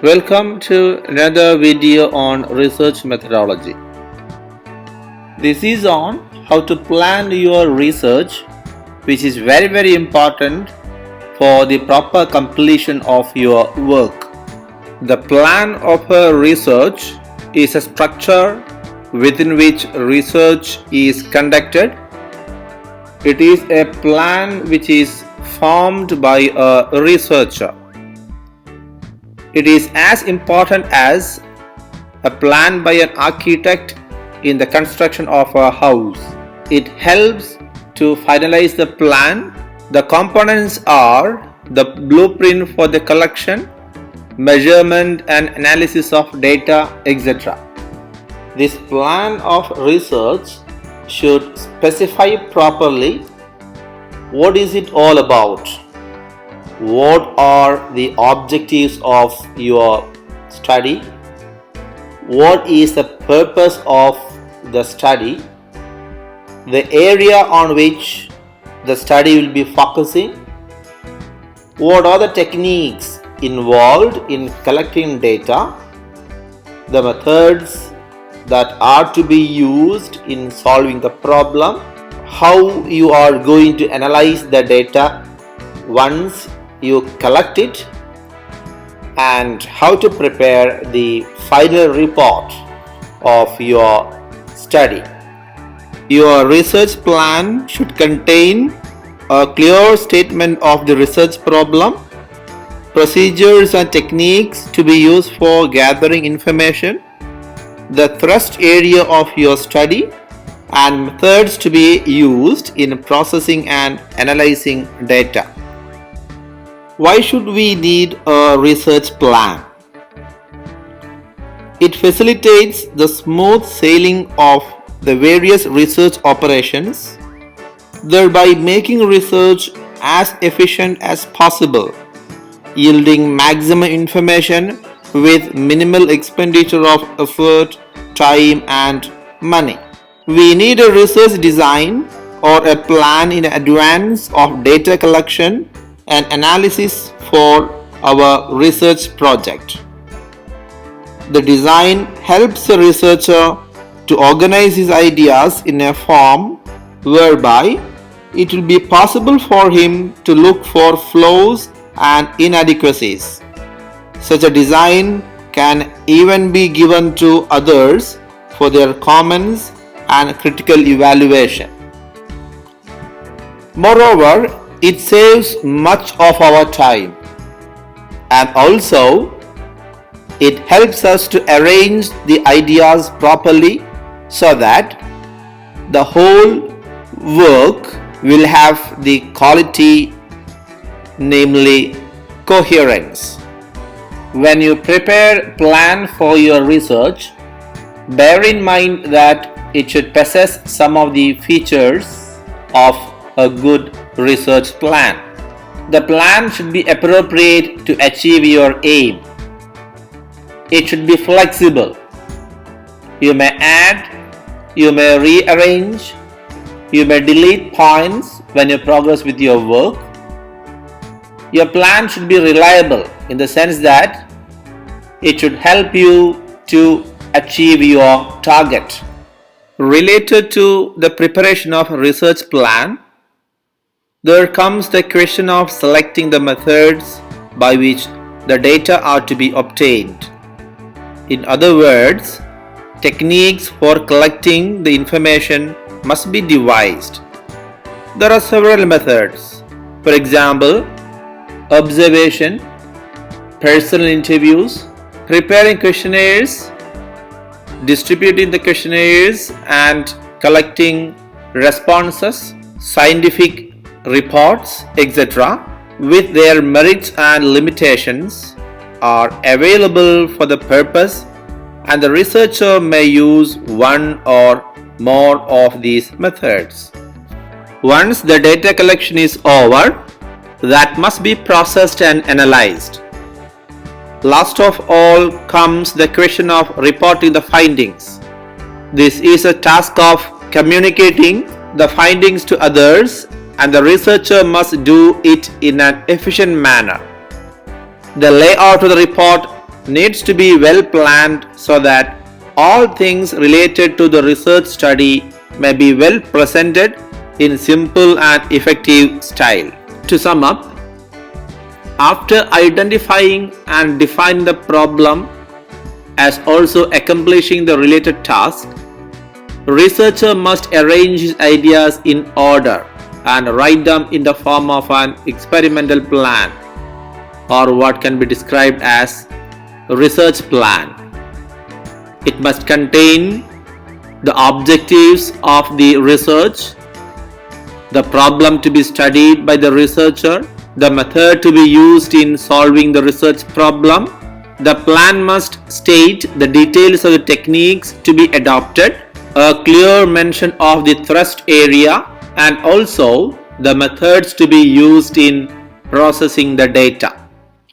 Welcome to another video on research methodology. This is on how to plan your research, which is very important for the proper completion of your work. The plan of a research is a structure within which research is conducted. It is a plan which is formed by a researcher. It is as important as a plan by an architect in the construction of a house. It helps to finalize the plan. The components are the blueprint for the collection, measurement and analysis of data, etc. This plan of research should specify properly what is it all about. What are the objectives of your study? What is the purpose of the study? The area on which the study will be focusing? What are the techniques involved in collecting data? The methods that are to be used in solving the problem? How you are going to analyze the data once you collect it, and how to prepare the final report of your study. Your research plan should contain a clear statement of the research problem, procedures and techniques to be used for gathering information, the thrust area of your study, and methods to be used in processing and analyzing data. Why should we need a research plan? It facilitates the smooth sailing of the various research operations, thereby making research as efficient as possible, yielding maximum information with minimal expenditure of effort, time and money. We need a research design or a plan in advance of data collection and analysis for our research project. The design helps the researcher to organize his ideas in a form whereby it will be possible for him to look for flaws and inadequacies. Such a design can even be given to others for their comments and critical evaluation. Moreover, it saves much of our time, and also it helps us to arrange the ideas properly so that the whole work will have the quality, namely coherence. When you prepare a plan for your research, bear in mind that it should possess some of the features of a good research plan. The plan should be appropriate to achieve your aim. It should be flexible. You may add, you may rearrange, you may delete points when you progress with your work. Your plan should be reliable in the sense that it should help you to achieve your target. Related to the preparation of a research plan, there comes the question of selecting the methods by which the data are to be obtained. In other words, techniques for collecting the information must be devised. There are several methods. For example, observation, personal interviews, preparing questionnaires, distributing the questionnaires and collecting responses, scientific reports, etc., with their merits and limitations, are available for the purpose, and the researcher may use one or more of these methods. Once the data collection is over, that must be processed and analyzed. Last of all comes the question of reporting the findings. This is a task of communicating the findings to others, and the researcher must do it in an efficient manner. The layout of the report needs to be well planned so that all things related to the research study may be well presented in simple and effective style. To sum up, after identifying and defining the problem as also accomplishing the related task, researcher must arrange his ideas in order and write them in the form of an experimental plan, or what can be described as research plan. It must contain the objectives of the research, the problem to be studied by the researcher, the method to be used in solving the research problem. The plan must state the details of the techniques to be adopted, a clear mention of the thrust area, and also the methods to be used in processing the data.